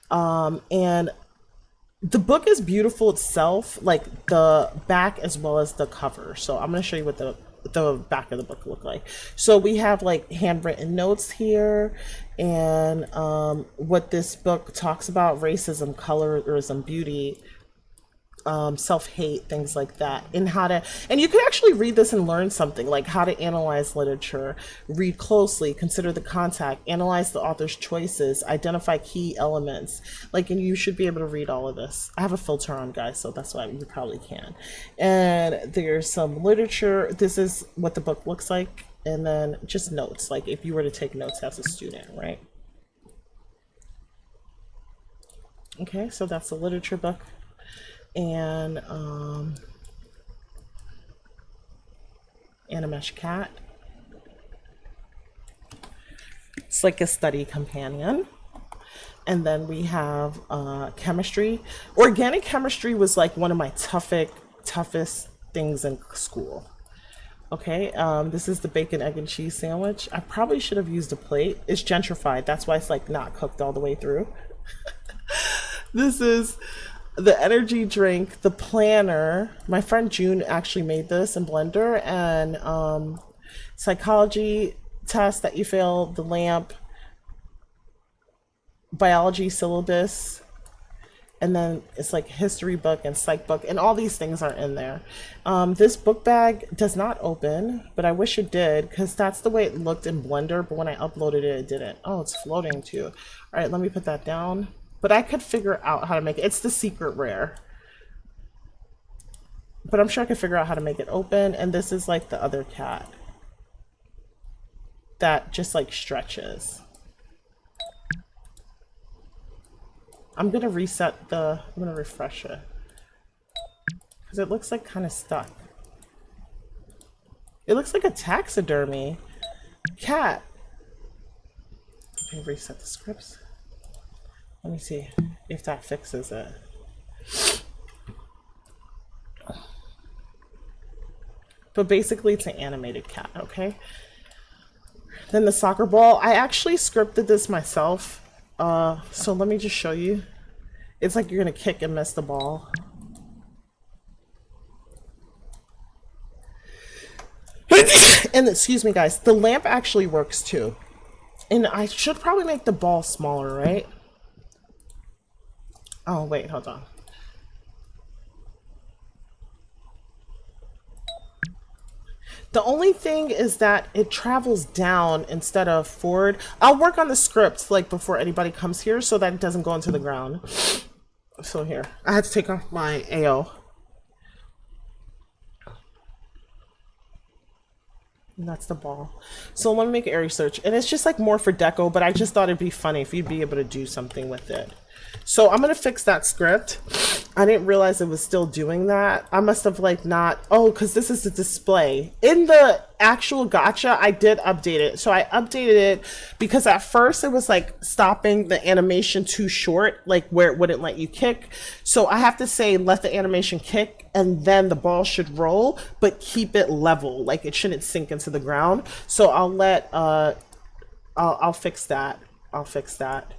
S1: And the book is beautiful itself, like the back as well as the cover. So I'm going to show you what the back of the book look like. So we have like handwritten notes here, and what this book talks about: racism, colorism, beauty, self-hate, things like that, and and you can actually read this and learn something, like how to analyze literature, read closely, consider the context, analyze the author's choices, identify key elements, like, and you should be able to read all of this. I have a filter on, guys, so that's why you probably can. And there's some literature. This is what the book looks like, and then just notes, like if you were to take notes as a student, right? Okay, so that's the literature book. And animesh cat. It's like a study companion. And then we have chemistry. Organic chemistry was like one of my toughest things in school. Okay, this is the bacon, egg, and cheese sandwich. I probably should have used a plate. It's gentrified, that's why it's like not cooked all the way through. This is the energy drink, the planner. My friend June actually made this in Blender. And psychology test that you fail, the lamp, biology syllabus, and then it's like history book and psych book, and all these things are in there. This book bag does not open, but I wish it did, because that's the way it looked in Blender, but when I uploaded it, it didn't. Oh, it's floating too. All right, let me put that down. But I could figure out how to make it. It's the secret rare. But I'm sure I could figure out how to make it open. And this is like the other cat that just like stretches. I'm gonna reset I'm gonna refresh it, because it looks like kind of stuck. It looks like a taxidermy cat. Let me reset the scripts. Let me see if that fixes it. But basically it's an animated cat, okay? Then the soccer ball. I actually scripted this myself. So let me just show you. It's like you're gonna kick and miss the ball. And excuse me, guys, the lamp actually works too. And I should probably make the ball smaller, right? Oh, wait, hold on. The only thing is that it travels down instead of forward. I'll work on the script like before anybody comes here so that it doesn't go into the ground. So here, I had to take off my AO. And that's the ball. So let me make an area search. And it's just like more for deco, but I just thought it'd be funny if you'd be able to do something with it. So I'm gonna fix that script. I didn't realize it was still doing that. I must have like not, oh, because this is the display. In the actual gacha, I did update it. So I updated it because at first it was like stopping the animation too short, like where it wouldn't let you kick. So I have to say, let the animation kick and then the ball should roll, but keep it level. Like it shouldn't sink into the ground. So I'll let I'll fix that. I'll fix that.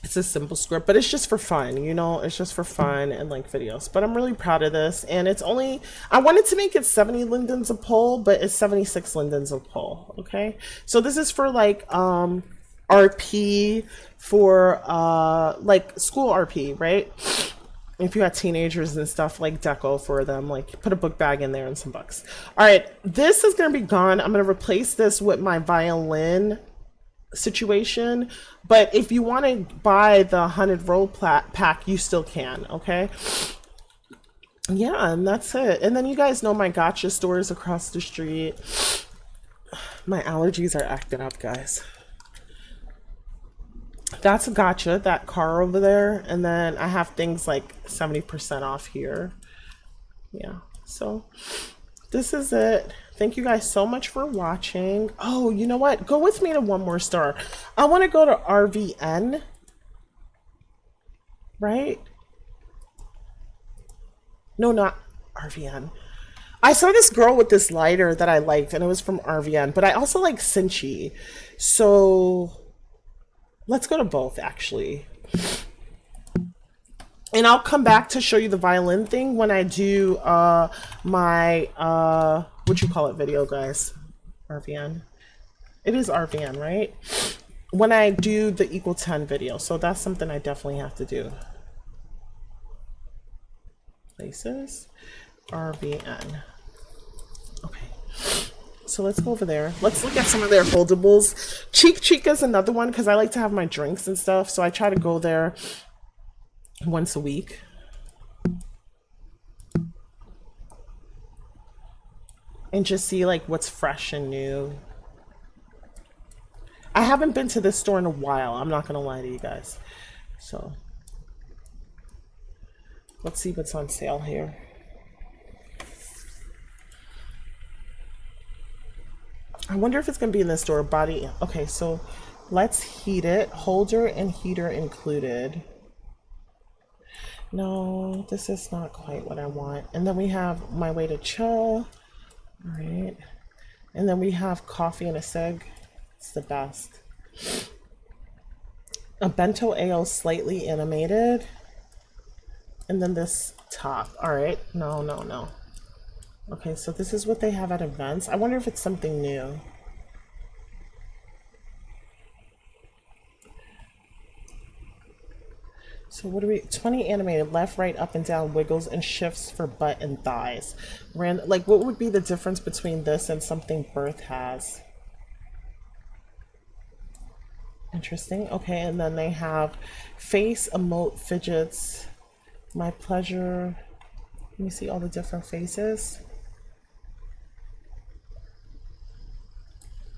S1: It's a simple script, but it's just for fun, you know, it's just for fun and like videos. But I'm really proud of this, and it's only, I wanted to make it 70 lindens a pull, but it's 76 lindens a pull. Okay, so this is for like RP, for like school RP, right? If you had teenagers and stuff, like deco for them, like put a book bag in there and some books. All right, this is gonna be gone. I'm gonna replace this with my violin situation, but if you want to buy the 100 roll pack, you still can. Okay, yeah, and that's it. And then you guys know my Gacha stores across the street. My allergies are acting up, guys. That's a Gacha, that car over there, and then I have things like 70% off here. Yeah, so this is it. Thank you guys so much for watching. Oh, you know what? Go with me to one more star. I want to go to RVN. Right? No, not RVN. I saw this girl with this lighter that I liked, and it was from RVN. But I also like Sinchi. So let's go to both, actually. And I'll come back to show you the violin thing when I do my, what you call it video, guys? RVN. It is RVN, right? When I do the equal 10 video. So that's something I definitely have to do. Places. RVN. Okay. So let's go over there. Let's look at some of their foldables. Cheek is another one because I like to have my drinks and stuff. So I try to go there once a week. And just see like what's fresh and new. I haven't been to this store in a while. I'm not going to lie to you guys. So let's see what's on sale here. I wonder if it's going to be in the store. Body. Okay, so let's heat it. Holder and heater included. No, this is not quite what I want. And then we have My Way to Chill. All right. And then we have Coffee and a Cig. It's the best. A Bento Ale slightly animated. And then this top. All right. No. Okay, so this is what they have at events. I wonder if it's something new. So what do we, 20 animated, left, right, up and down, wiggles and shifts for butt and thighs. Like what would be the difference between this and something Birth has? Interesting. Okay, and then they have face, emote, fidgets, my pleasure. Let me see all the different faces.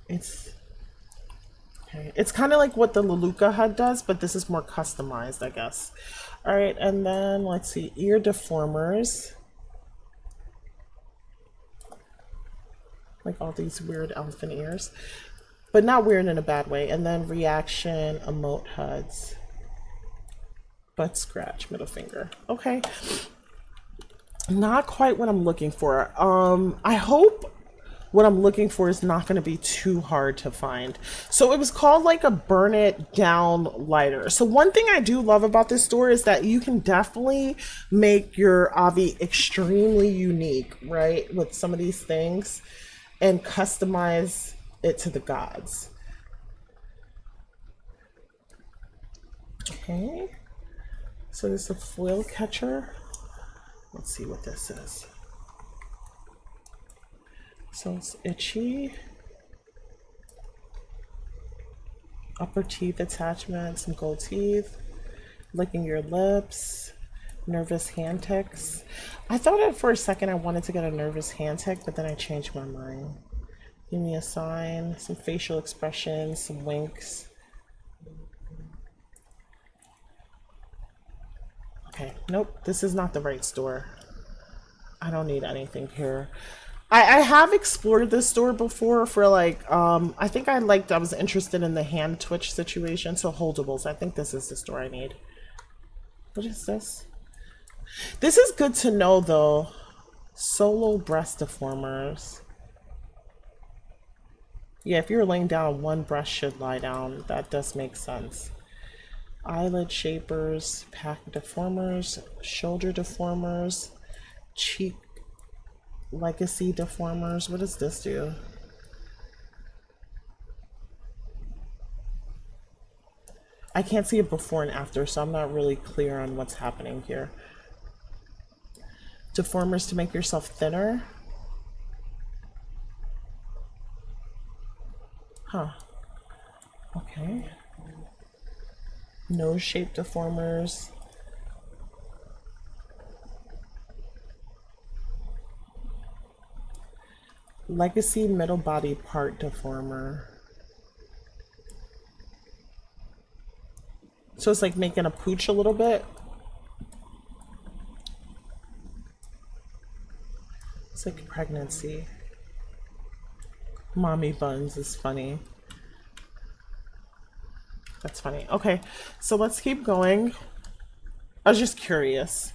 S1: It's kind of like what the Leluca HUD does, but this is more customized, I guess. All right, and then let's see, ear deformers. Like all these weird elephant ears, but not weird in a bad way. And then reaction, emote HUDs. Butt scratch, middle finger. Okay. Not quite what I'm looking for. I hope what I'm looking for is not going to be too hard to find. So it was called like a burn it down lighter. So one thing I do love about this store is that you can definitely make your AVI extremely unique, right? With some of these things and customize it to the gods. Okay. So this is a foil catcher. Let's see what this is. So it's itchy. Upper teeth attachment, some gold teeth, licking your lips, nervous hand ticks. I thought for a second I wanted to get a nervous hand tick, but then I changed my mind. Give me a sign, some facial expressions, some winks. Okay, nope, this is not the right store. I don't need anything here. I have explored this store before for like, I think I was interested in the hand twitch situation, so Holdables. I think this is the store I need. What is this? This is good to know though. Solo breast deformers. Yeah, if you're laying down, one brush should lie down. That does make sense. Eyelid shapers, pack deformers, shoulder deformers, cheek legacy deformers. What does this do? I can't see it before and after, so I'm not really clear on what's happening here. Deformers to make yourself thinner. Huh. Okay. Nose shape deformers. Legacy middle body part deformer. So it's like making a pooch a little bit. It's like pregnancy. Mommy buns is funny. That's funny. Okay, so let's keep going. I was just curious.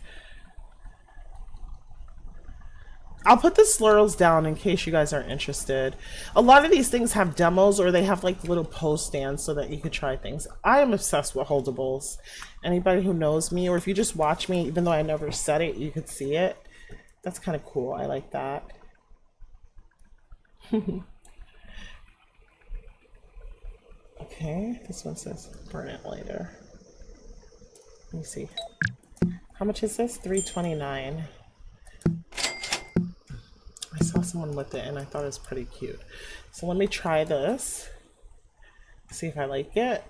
S1: I'll put the slurls down in case you guys are interested. A lot of these things have demos or they have like little pose stands so that you could try things. I am obsessed with holdables. Anybody who knows me, or if you just watch me, even though I never said it, you could see it. That's kind of cool. I like that. Okay, this one says burn it later. Let me see. How much is this? $3.29. I saw someone with it and I thought it was pretty cute. So let me try this. See if I like it.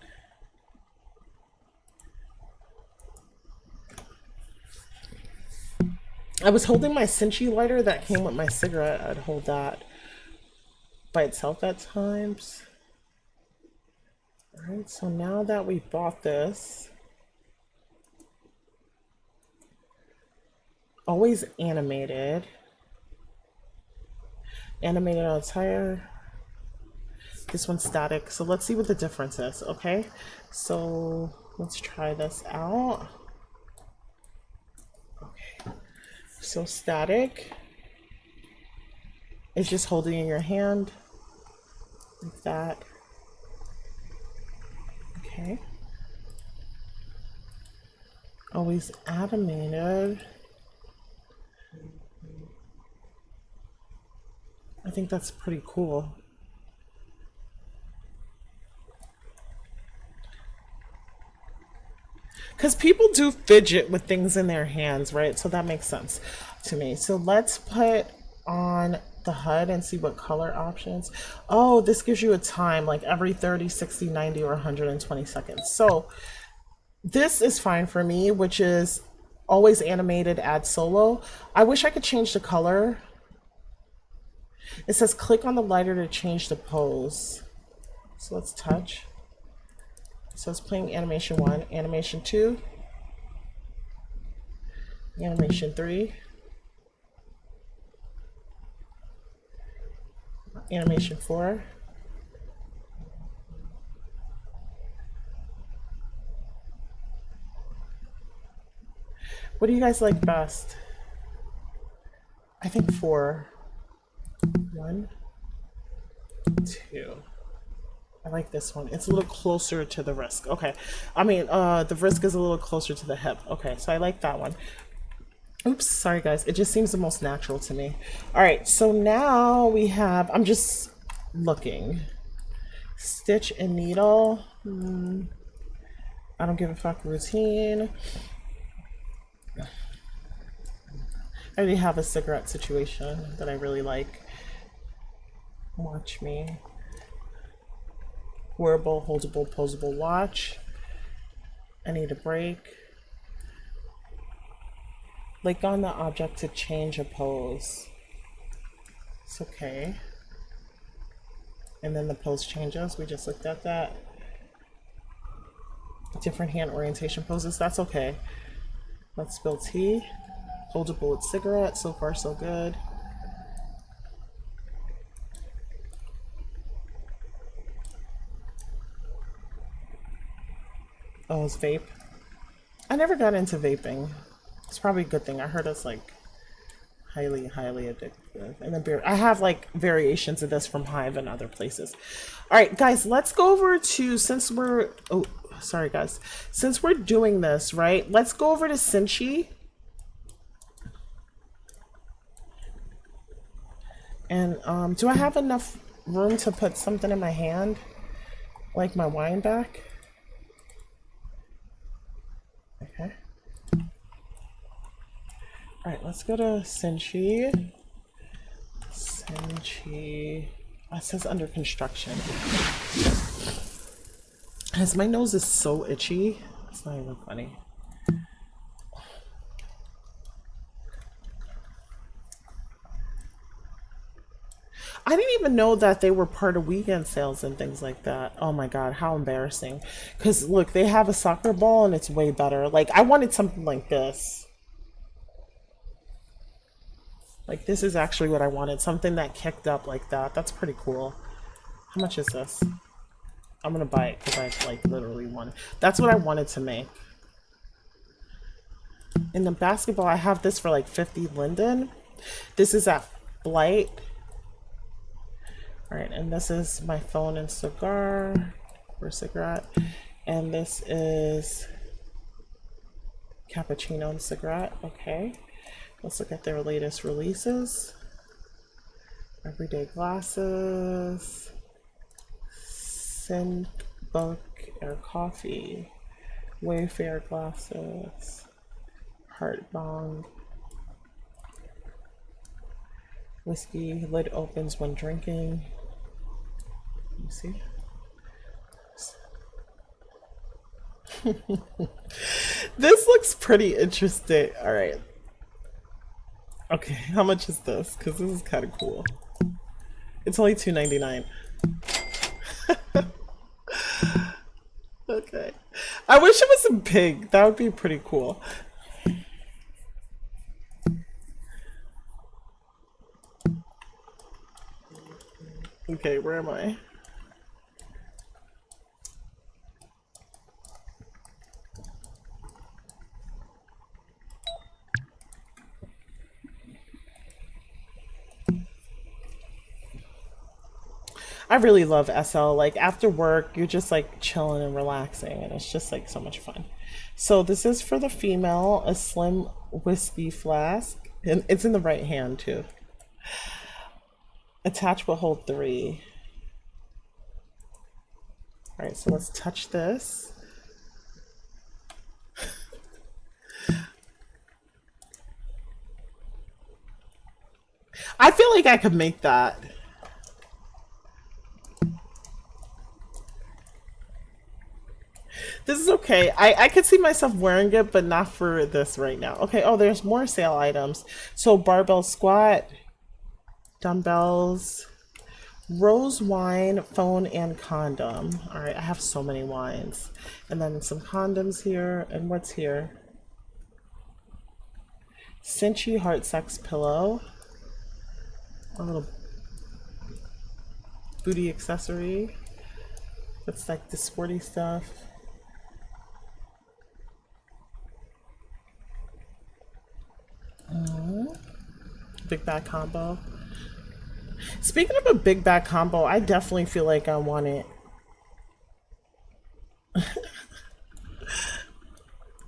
S1: I was holding my Sinchi lighter that came with my cigarette. I'd hold that by itself at times. Alright, so now that we bought this, always animated. Animated on tire. This one's static. So let's see what the difference is, okay? So let's try this out. Okay. So static is just holding in your hand like that. Okay. Always animated. I think that's pretty cool. Because people do fidget with things in their hands, right? So that makes sense to me. So let's put on the HUD and see what color options. Oh, this gives you a time, like every 30, 60, 90, or 120 seconds. So this is fine for me, which is always animated, add solo. I wish I could change the color. It says click on the lighter to change the pose. So let's touch. So it's playing animation 1, animation 2, animation 3, animation 4, what do you guys like best? I think 4. 1, 2. I like this one. It's a little closer to the wrist. Okay. I mean, the wrist is a little closer to the hip. Okay, so I like that one. Oops, sorry guys. It just seems the most natural to me. All right, so now we have, I'm just looking. Stitch and needle. I don't give a fuck routine. I already have a cigarette situation that I really like. Watch me. Wearable, holdable, posable watch. I need a break. Click on the object to change a pose. It's okay. And then the pose changes. We just looked at that. Different hand orientation poses. That's okay. Let's spill tea. Holdable with cigarette. So far, so good. Oh, it's vape. I never got into vaping. It's probably a good thing. I heard it's like Highly, highly addictive. And then I have like variations of this from Hive and other places. All right, guys, let's go over to, since we're, oh, sorry guys. Since we're doing this, right, let's go over to Sinchi. And do I have enough room to put something in my hand? Like my wine back? Okay. All right, let's go to Sinchi. Sinchi. Oh, it says under construction. As my nose is so itchy, it's not even funny. I didn't even know that they were part of weekend sales and things like that. Oh my god, how embarrassing. Because look, they have a soccer ball and it's way better. Like, I wanted something like this. Like, this is actually what I wanted. Something that kicked up like that. That's pretty cool. How much is this? I'm gonna buy it because I like literally wanted. That's what I wanted to make. In the basketball, I have this for like 50 linden. This is at Flight. All right, and this is my phone and cigar, or cigarette. And this is cappuccino and cigarette. Okay, let's look at their latest releases. Everyday glasses, Scent Book Air Coffee, Wayfair glasses, Heart Bong, whiskey, lid opens when drinking. Let me see. This looks pretty interesting. All right. Okay, how much is this? Because this is kind of cool. It's only $2.99. Okay. I wish it was in pink. That would be pretty cool. Okay, where am I? I really love SL. Like, after work, you're just like chilling and relaxing, and it's just like so much fun. So this is for the female, a slim whiskey flask, and it's in the right hand too. Attach will hold 3. All right, so let's touch this. I feel like I could make that. This is okay. I could see myself wearing it, but not for this right now. Okay, oh, there's more sale items. So barbell squat, dumbbells, rose wine, phone, and condom. All right, I have so many wines. And then some condoms here. And what's here? Sinchi heart sex pillow. A little booty accessory. That's like the sporty stuff. Big bag combo. Speaking of a big bag combo, I definitely feel like I want it.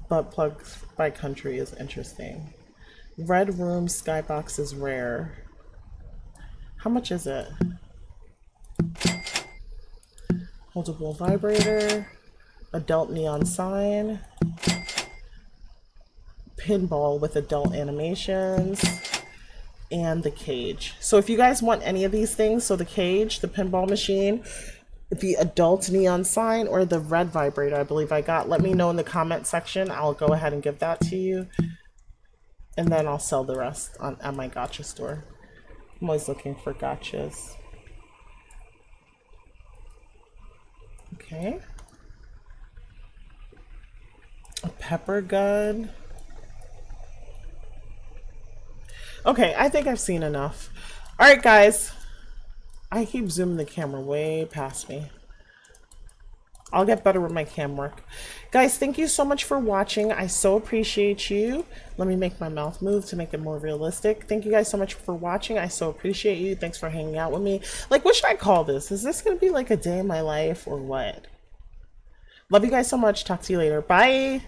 S1: Butt plugs by country is interesting. Red room skybox is rare. How much is it? Holdable vibrator, adult neon sign, pinball with adult animations, and the cage. So if you guys want any of these things, so the cage, the pinball machine, the adult neon sign, or the red vibrator I believe I got, let me know in the comment section. I'll go ahead and give that to you, and then I'll sell the rest at my Gacha store. I'm always looking for gachas. Okay. A pepper gun. Okay, I think I've seen enough. All right, guys. I keep zooming the camera way past me. I'll get better with my cam work. Guys, thank you so much for watching. I so appreciate you. Let me make my mouth move to make it more realistic. Thank you guys so much for watching. I so appreciate you. Thanks for hanging out with me. Like, what should I call this? Is this going to be like a day in my life or what? Love you guys so much. Talk to you later. Bye.